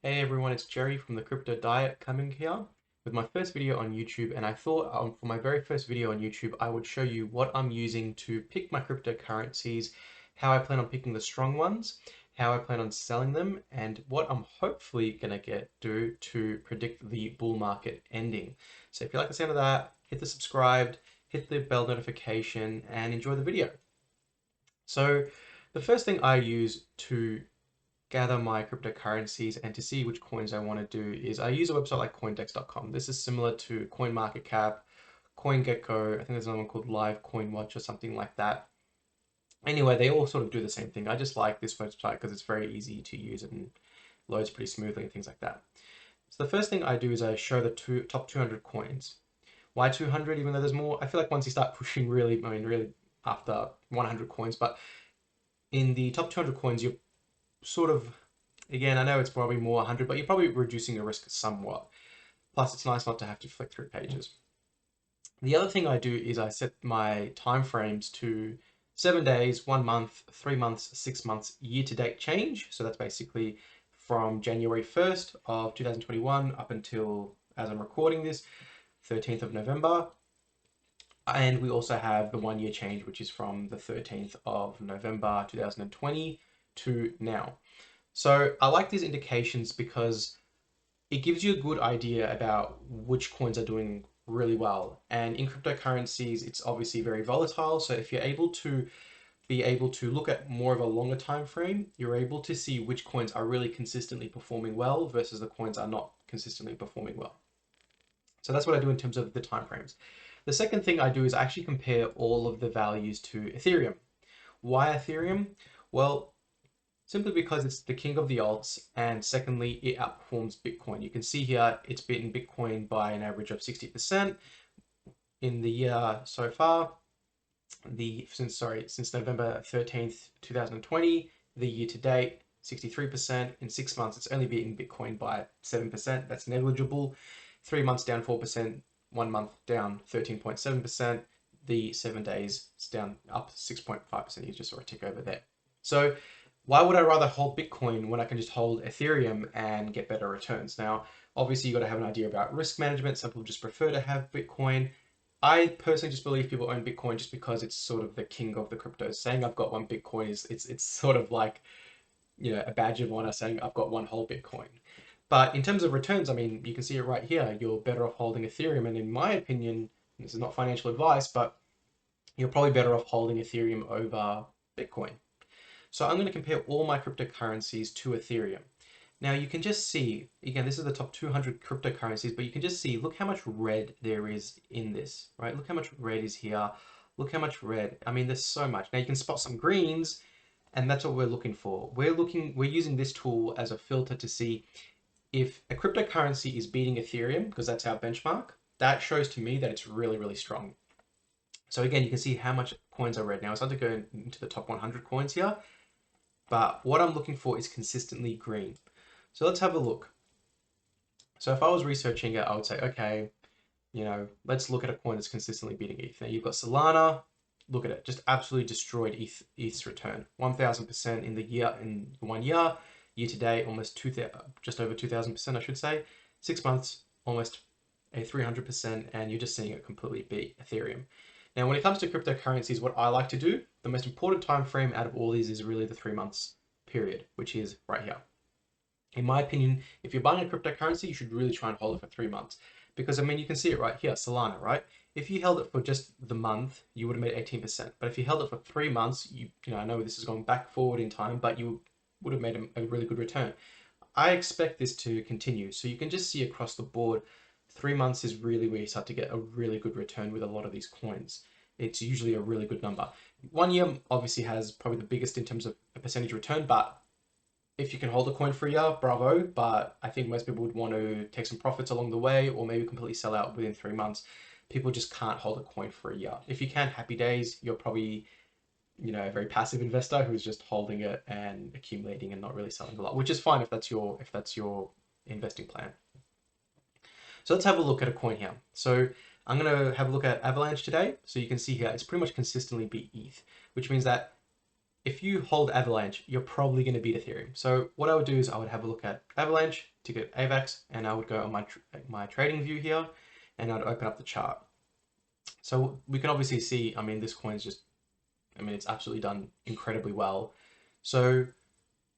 Hey everyone, it's Jerry from the Crypto Diet coming here with my first video on YouTube, and I thought for my very first video on YouTube I would show you what I'm using to pick my cryptocurrencies, how I plan on picking the strong ones, how I plan on selling them, and what I'm hopefully gonna do to predict the bull market ending. So if you like the sound of that, hit the subscribe, hit the bell notification, and enjoy the video. So the first thing I use to gather my cryptocurrencies and to see which coins I want to do is I use a website like coindex.com. This is similar to CoinMarketCap, CoinGecko, I think there's another one called Live Coin Watch or something like that. Anyway, they all sort of do the same thing. I just like this website because it's very easy to use and loads pretty smoothly and things like that. So the first thing I do is I show the top 200 coins. Why 200 even though there's more? I feel like once you start pushing really after 100 coins, but in the top 200 coins, you're sort of, again, I know it's probably more 100, but you're probably reducing your risk somewhat. Plus, it's nice not to have to flick through pages. The other thing I do is I set my time frames to 7 days, 1 month, 3 months, 6 months, year-to-date change. So that's basically from January 1st of 2021 up until, as I'm recording this, 13th of November. And we also have the 1 year change, which is from the 13th of November 2020 to now. So I like these indications because it gives you a good idea about which coins are doing really well. And in cryptocurrencies, it's obviously very volatile. So if you're able to look at more of a longer time frame, you're able to see which coins are really consistently performing well versus the coins are not consistently performing well. So that's what I do in terms of the time frames. The second thing I do is I actually compare all of the values to Ethereum. Why Ethereum? Well, simply because it's the king of the alts, and secondly, it outperforms Bitcoin. You can see here it's beaten Bitcoin by an average of 60% in the year so far. Since November 13th, 2020, the year to date, 63%. In 6 months, it's only beaten Bitcoin by 7%. That's negligible. 3 months down 4%, 1 month down 13.7%. The 7 days is down up 6.5%. You just saw a tick over there. So why would I rather hold Bitcoin when I can just hold Ethereum and get better returns? Now, obviously, you've got to have an idea about risk management. Some people just prefer to have Bitcoin. I personally just believe people own Bitcoin just because it's sort of the king of the cryptos. Saying I've got one Bitcoin is it's sort of like, a badge of honor saying I've got one whole Bitcoin. But in terms of returns, I mean, you can see it right here. You're better off holding Ethereum. And in my opinion, this is not financial advice, but you're probably better off holding Ethereum over Bitcoin. So I'm going to compare all my cryptocurrencies to Ethereum. Now you can just see, again, this is the top 200 cryptocurrencies, but you can just see, look how much red there is in this, right? Look how much red is here. Look how much red. I mean, there's so much. Now you can spot some greens, and that's what we're looking for. We're using this tool as a filter to see if a cryptocurrency is beating Ethereum, because that's our benchmark. That shows to me that it's really, really strong. So again, you can see how much coins are red. Now it's not to go into the top 100 coins here, but what I'm looking for is consistently green. So let's have a look. So if I was researching it, I would say, okay, let's look at a coin that's consistently beating ETH. Now you've got Solana. Look at it, just absolutely destroyed ETH's return. 1,000% in the year, in 1 year. Year to date, just over 2,000%, I should say. 6 months, almost a 300%, and you're just seeing it completely beat Ethereum. Now, when it comes to cryptocurrencies, what I like to do, the most important time frame out of all these is really the 3 months period, which is right here. In my opinion, if you're buying a cryptocurrency, you should really try and hold it for 3 months. Because, I mean, you can see it right here, Solana, right? If you held it for just the month, you would have made 18%. But if you held it for 3 months, I know this is going back forward in time, but you would have made a really good return. I expect this to continue. So you can just see across the board, 3 months is really where you start to get a really good return with a lot of these coins. It's usually a really good number. 1 year obviously has probably the biggest in terms of a percentage return, but if you can hold a coin for a year, bravo. But I think most people would want to take some profits along the way or maybe completely sell out within 3 months. People just can't hold a coin for a year. If you can, happy days. You're probably a very passive investor who's just holding it and accumulating and not really selling a lot, which is fine if that's your investing plan. So let's have a look at a coin here. So I'm going to have a look at Avalanche today. So you can see here, it's pretty much consistently beat ETH, which means that if you hold Avalanche, you're probably going to beat Ethereum. So what I would do is I would have a look at Avalanche, ticket AVAX, and I would go on my trading view here, and I'd open up the chart. So we can obviously see, I mean, this coin's just, I mean, it's absolutely done incredibly well. So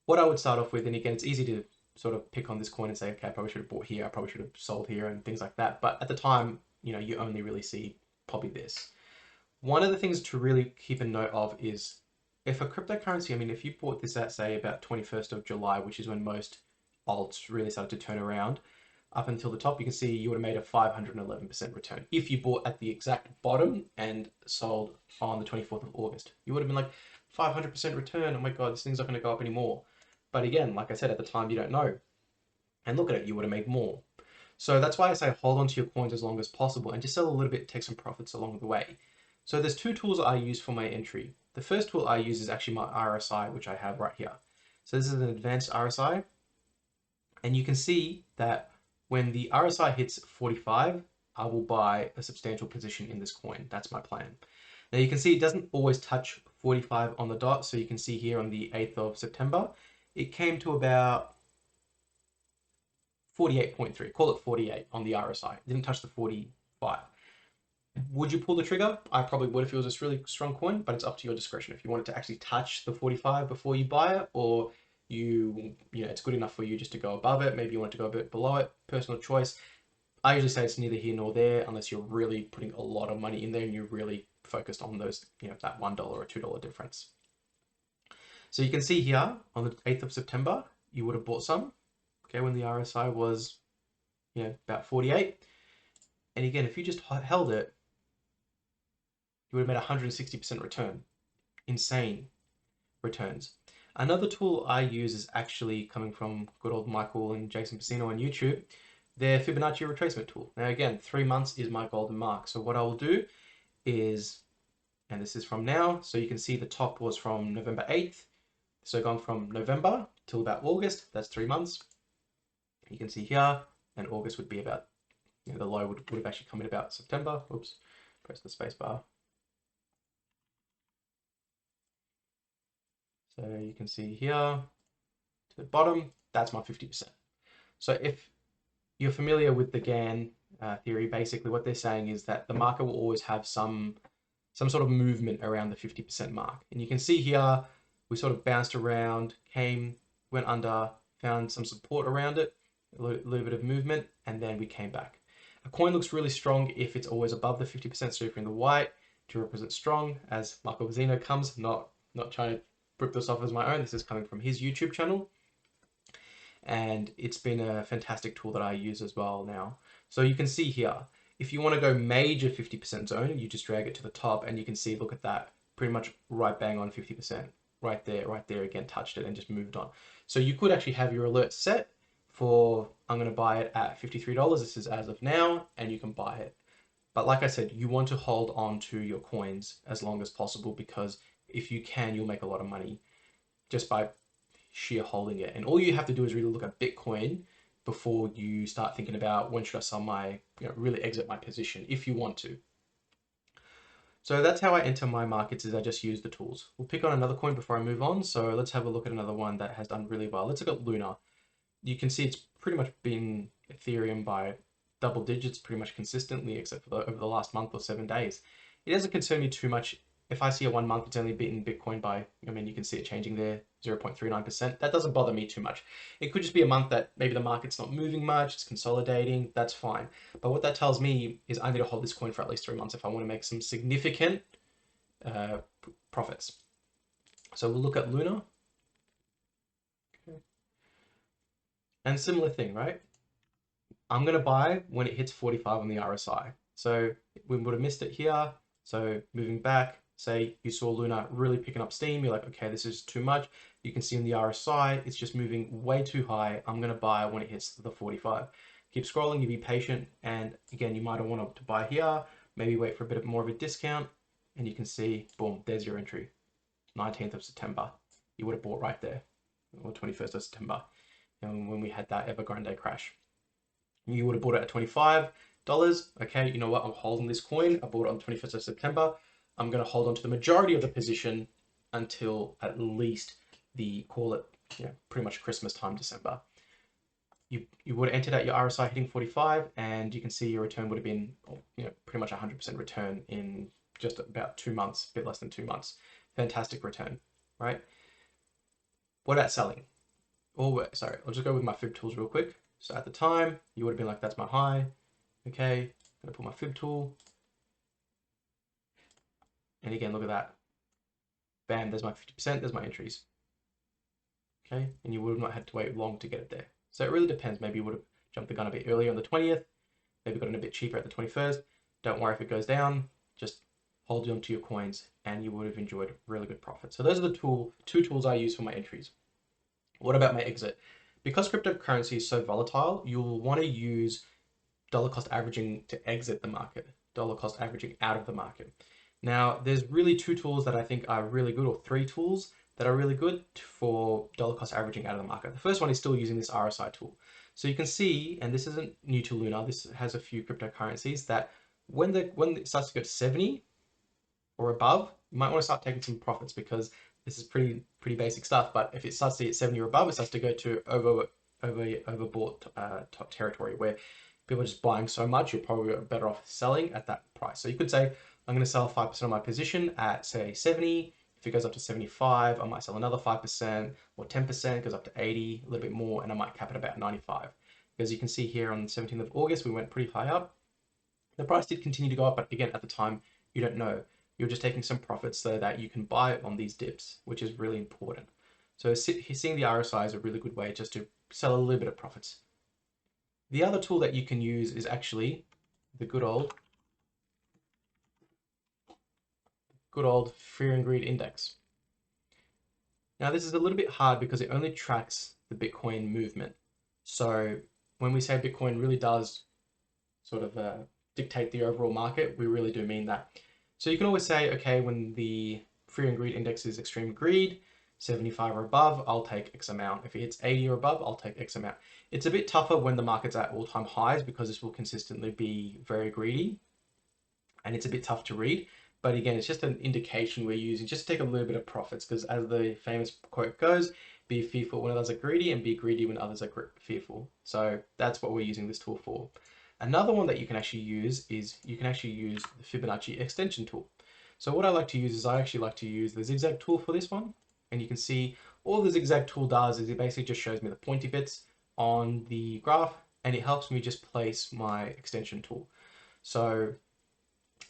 what I would start off with, and again, it's easy to sort of pick on this coin and say, okay, I probably should have bought here, I probably should have sold here and things like that. But at the time, you know, you only really see probably this. One of the things to really keep a note of is if a cryptocurrency, I mean, if you bought this at say about 21st of July, which is when most alts really started to turn around, up until the top, you can see you would have made a 511% return. If you bought at the exact bottom and sold on the 24th of August, you would have been like 500% return. Oh my God, this thing's not going to go up anymore. But again, like I said, at the time, you don't know. And look at it, you would have made more. So that's why I say hold on to your coins as long as possible and just sell a little bit, take some profits along the way. So there's two tools I use for my entry. The first tool I use is actually my RSI, which I have right here. So this is an advanced RSI. And you can see that when the RSI hits 45, I will buy a substantial position in this coin. That's my plan. Now you can see it doesn't always touch 45 on the dot. So you can see here on the 8th of September, it came to about 48.3, call it 48 on the RSI. It didn't touch the 45. Would you pull the trigger? I probably would if it was a really strong coin, but it's up to your discretion. If you want it to actually touch the 45 before you buy it, or you know, it's good enough for you just to go above it. Maybe you want to go a bit below it, personal choice. I usually say it's neither here nor there unless you're really putting a lot of money in there and you're really focused on those, you know, that $1 or $2 difference. So you can see here on the 8th of September, you would have bought some, okay, when the RSI was, you know, about 48. And again, if you just held it, you would have made 160% return. Insane returns. Another tool I use is actually coming from good old Michael and Jason Pacino on YouTube, their Fibonacci retracement tool. Now again, 3 months is my golden mark. So what I will do is, and this is from now, so you can see the top was from November 8th. So gone from November till about August, that's 3 months. You can see here, and August would be about, you know, the low would have actually come in about September. Oops, press the space bar. So you can see here to the bottom, that's my 50%. So if you're familiar with the GAN theory, basically what they're saying is that the market will always have some sort of movement around the 50% mark. And you can see here, we sort of bounced around, went under, found some support around it, a little bit of movement, and then we came back. A coin looks really strong if it's always above the 50%. So if you're in the white to represent strong, as Michael Vazino comes, not trying to rip this off as my own. This is coming from his YouTube channel. And it's been a fantastic tool that I use as well now. So you can see here, if you want to go major 50% zone, you just drag it to the top and you can see, look at that, pretty much right bang on 50%. Right there again, touched it and just moved on. So you could actually have your alert set for, I'm going to buy it at $53. This is as of now, and you can buy it. But like I said, you want to hold on to your coins as long as possible, because if you can, you'll make a lot of money just by sheer holding it. And all you have to do is really look at Bitcoin before you start thinking about when should I sell my, you know, really exit my position if you want to. So that's how I enter my markets, is I just use the tools. We'll pick on another coin before I move on. So let's have a look at another one that has done really well. Let's look at Luna. You can see it's pretty much been Ethereum by double digits pretty much consistently, except for over the last month or 7 days. It doesn't concern me too much. If I see a 1 month, it's only beaten Bitcoin by, I mean, you can see it changing there, 0.39%. That doesn't bother me too much. It could just be a month that maybe the market's not moving much, it's consolidating, that's fine. But what that tells me is I need to hold this coin for at least 3 months if I want to make some significant profits. So we'll look at Luna. Okay. And similar thing, right? I'm going to buy when it hits 45 on the RSI. So we would have missed it here. So moving back, say you saw Luna really picking up steam, you're like, okay, this is too much. You can see in the RSI, it's just moving way too high. I'm going to buy when it hits the 45. Keep scrolling, you be patient. And again, you might want to buy here, maybe wait for a bit more of a discount. And you can see, boom, there's your entry. 19th of September. You would have bought right there, or 21st of September, and when we had that Evergrande crash. You would have bought it at $25. Okay, you know what? I'm holding this coin. I bought it on the 21st of September. I'm going to hold on to the majority of the position until at least call it, pretty much Christmas time, December. You would have entered at your RSI hitting 45, and you can see your return would have been, pretty much 100% return in just about 2 months, a bit less than 2 months. Fantastic return, right? What about selling? Sorry, I'll just go with my fib tools real quick. So at the time, you would have been like, that's my high. Okay, I'm gonna pull my fib tool. And again, look at that. Bam, there's my 50%, there's my entries. Okay, and you would have not had to wait long to get it there. So it really depends. Maybe you would have jumped the gun a bit earlier on the 20th, maybe got in a bit cheaper at the 21st. Don't worry if it goes down, just hold on to your coins and you would have enjoyed really good profit. So those are the two tools I use for my entries. What about my exit? Because cryptocurrency is so volatile, you'll want to use dollar cost averaging to exit the market, dollar cost averaging out of the market. Now, there's really 2 tools that I think are really good, or 3 tools that are really good for dollar cost averaging out of the market. The first one is still using this RSI tool. So you can see, and this isn't new to Luna, this has a few cryptocurrencies, that when it starts to go to 70 or above, you might want to start taking some profits, because this is pretty basic stuff. But if it starts to hit 70 or above, it starts to go to overbought top territory, where people are just buying so much, you're probably better off selling at that price. So you could say, I'm going to sell 5% of my position at, say, 70. If it goes up to 75, I might sell another 5%, or 10% goes up to 80, a little bit more, and I might cap it about 95. Because you can see here on the 17th of August, we went pretty high up. The price did continue to go up, but again, at the time, you don't know. You're just taking some profits so that you can buy on these dips, which is really important. So seeing the RSI is a really good way just to sell a little bit of profits. The other tool that you can use is actually the good old Fear and Greed Index. Now, this is a little bit hard because it only tracks the Bitcoin movement. So when we say Bitcoin really does sort of dictate the overall market, we really do mean that. So you can always say, okay, when the Fear and Greed Index is extreme greed, 75 or above, I'll take X amount. If it hits 80 or above, I'll take X amount. It's a bit tougher when the market's at all-time highs, because this will consistently be very greedy, and it's a bit tough to read. But again, it's just an indication we're using just to take a little bit of profits, because as the famous quote goes, be fearful when others are greedy and be greedy when others are fearful. So that's what we're using this tool for. Another one that you can actually use is the Fibonacci extension tool. So what I like to use is I actually like to use the Zigzag Tool for this one. And you can see all the Zigzag Tool does is it basically just shows me the pointy bits on the graph, and it helps me just place my extension tool. So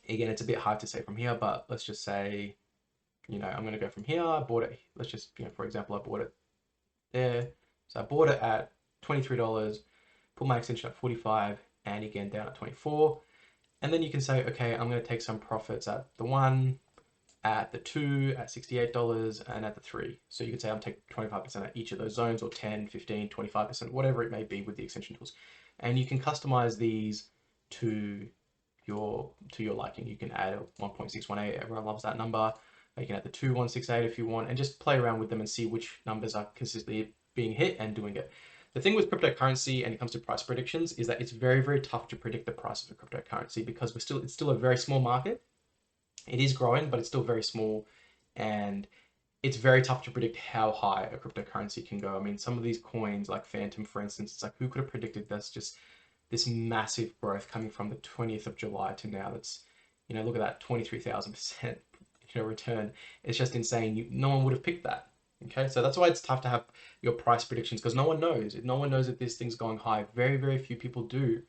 again, it's a bit hard to say from here, but let's just say, I'm going to go from here. I bought it. Let's just, for example, I bought it there. So I bought it at $23, put my extension at 45, and again down at 24. And then you can say, okay, I'm going to take some profits at the 1, at the 2, at $68, and at the 3. So you could say I'm taking 25% at each of those zones, or 10, 15, 25%, whatever it may be with the extension tools. And you can customize these to your liking. You can add a 1.618, everyone loves that number. You can add the 2168 if you want, and just play around with them and see which numbers are consistently being hit and doing it. The thing with cryptocurrency, and it comes to price predictions, is that it's very, very tough to predict the price of a cryptocurrency, because it's still a very small market. It is growing, but it's still very small, and it's very tough to predict how high a cryptocurrency can go. I mean, some of these coins, like Phantom, for instance, it's like, who could have predicted this? Just this massive growth coming from the 20th of July to now. That's, look at that 23,000% return. It's just insane. No one would have picked that. Okay, so that's why it's tough to have your price predictions, because no one knows. No one knows if this thing's going high. Very, very few people do.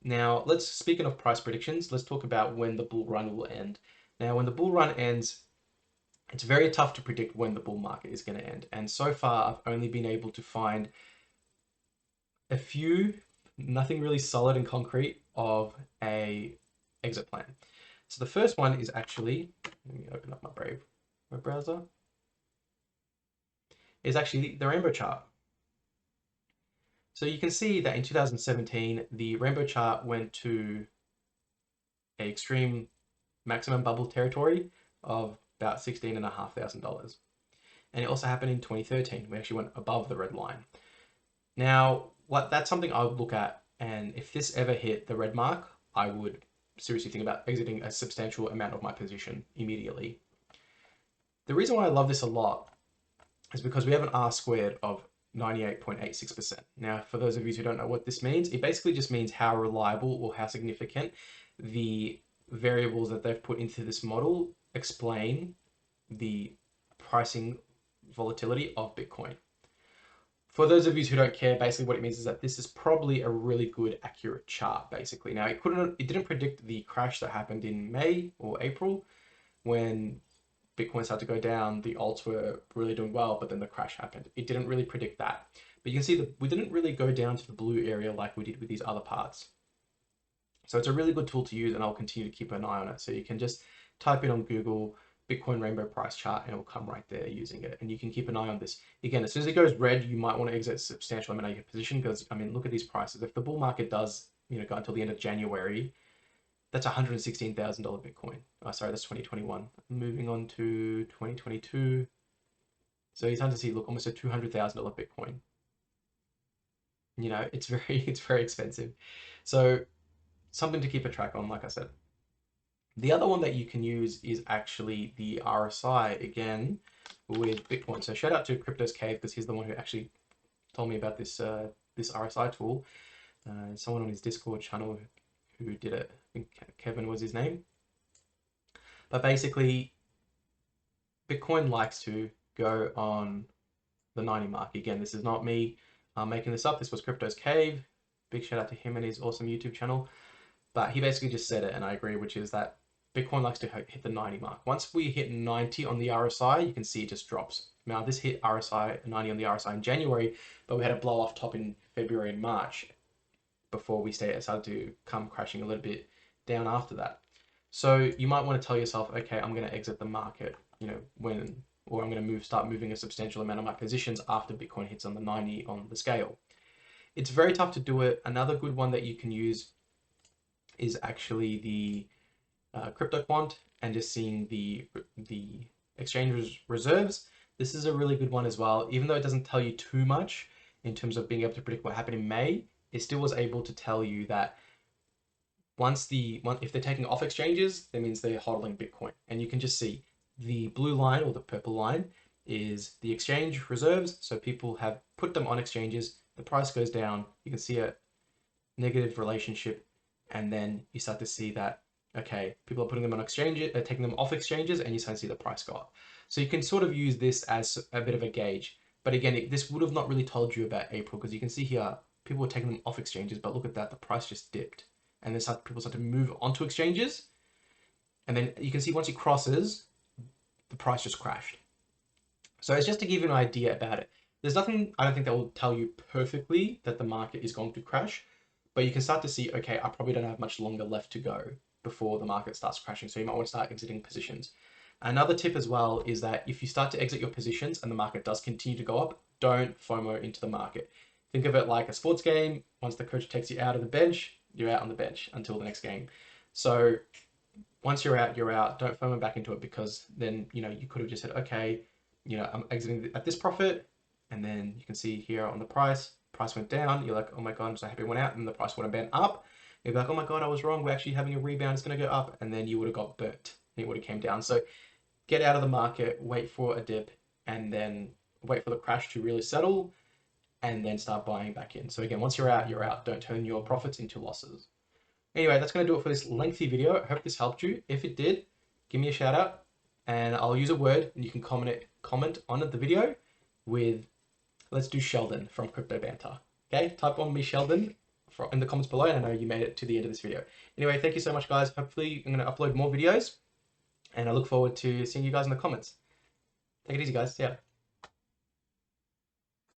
Now, speaking of price predictions, let's talk about when the bull run will end. Now, when the bull run ends, it's very tough to predict when the bull market is going to end. And so far, I've only been able to find a few, nothing really solid and concrete, of a exit plan. So the first one is actually, let me open up my Brave web browser, is actually the rainbow chart. So you can see that in 2017, the rainbow chart went to an extreme maximum bubble territory of about $16,500. And it also happened in 2013. We actually went above the red line. Now, that's something I would look at, and if this ever hit the red mark, I would seriously think about exiting a substantial amount of my position immediately. The reason why I love this a lot is because we have an R squared of 98.86%. Now, for those of you who don't know what this means, it basically just means how reliable or how significant the variables that they've put into this model explain the pricing volatility of Bitcoin. For those of you who don't care, basically what it means is that this is probably a really good, accurate chart, basically. Now, it didn't predict the crash that happened in May or April when Bitcoin started to go down. The alts were really doing well, but then the crash happened. It didn't really predict that. But you can see that we didn't really go down to the blue area like we did with these other parts. So it's a really good tool to use, and I'll continue to keep an eye on it. So you can just type in on Google Bitcoin rainbow price chart and it will come right there using it. And you can keep an eye on this. Again, as soon as it goes red, you might want to exit a substantial amount of your position because, I mean, look at these prices. If the bull market does, go until the end of January, that's $116,000 Bitcoin. Oh, sorry, that's 2021. Moving on to 2022. So you're starting to see, look, almost a $200,000 Bitcoin. It's very expensive. So something to keep a track on, like I said. The other one that you can use is actually the RSI, again, with Bitcoin. So shout out to Crypto's Cave, because he's the one who actually told me about this this RSI tool. Someone on his Discord channel who did it. I think Kevin was his name. But basically, Bitcoin likes to go on the 90 mark. Again, this is not me making this up. This was Crypto's Cave. Big shout out to him and his awesome YouTube channel. But he basically just said it, and I agree, which is that Bitcoin likes to hit the 90 mark. Once we hit 90 on the RSI, you can see it just drops. Now, this hit 90 on the RSI in January, but we had a blow off top in February and March before we started to come crashing a little bit down after that. So you might want to tell yourself, okay, I'm going to exit the market, or I'm going to start moving a substantial amount of my positions after Bitcoin hits on the 90 on the scale. It's very tough to do it. Another good one that you can use is actually the CryptoQuant and just seeing the exchange reserves. This is a really good one as well. Even though it doesn't tell you too much in terms of being able to predict what happened in May, it still was able to tell you that if they're taking off exchanges, that means they're hodling Bitcoin. And you can just see the blue line or the purple line is the exchange reserves. So people have put them on exchanges, the price goes down, you can see a negative relationship, and then you start to see that, okay, people are putting them on exchanges, taking them off exchanges, and you start to see the price go up. So you can sort of use this as a bit of a gauge. But again, this would have not really told you about April, because you can see here, people were taking them off exchanges, but look at that, the price just dipped. And then people start to move onto exchanges. And then you can see once it crosses, the price just crashed. So it's just to give you an idea about it. There's nothing, I don't think, that will tell you perfectly that the market is going to crash, but you can start to see, okay, I probably don't have much longer left to go before the market starts crashing. So you might want to start exiting positions. Another tip as well is that if you start to exit your positions and the market does continue to go up, don't FOMO into the market. Think of it like a sports game. Once the coach takes you out of the bench, you're out on the bench until the next game. So once you're out, you're out. Don't FOMO back into it, because then, you could have just said, okay, I'm exiting at this profit. And then you can see here on the price went down. You're like, oh my God, I'm so happy it went out. And the price would have been up. You'd be like, oh my God, I was wrong. We're actually having a rebound. It's going to go up. And then you would have got burnt. And it would have came down. So get out of the market, wait for a dip, and then wait for the crash to really settle, and then start buying back in. So again, once you're out, you're out. Don't turn your profits into losses. Anyway, that's going to do it for this lengthy video. I hope this helped you. If it did, give me a shout out, and I'll use a word, and you can comment on the video with, let's do Sheldon from Crypto Banter. Okay, type on me Sheldon in the comments below, and I know you made it to the end of this video. Anyway, thank you so much, guys. Hopefully, I'm going to upload more videos, and I look forward to seeing you guys in the comments. Take it easy, guys. See ya.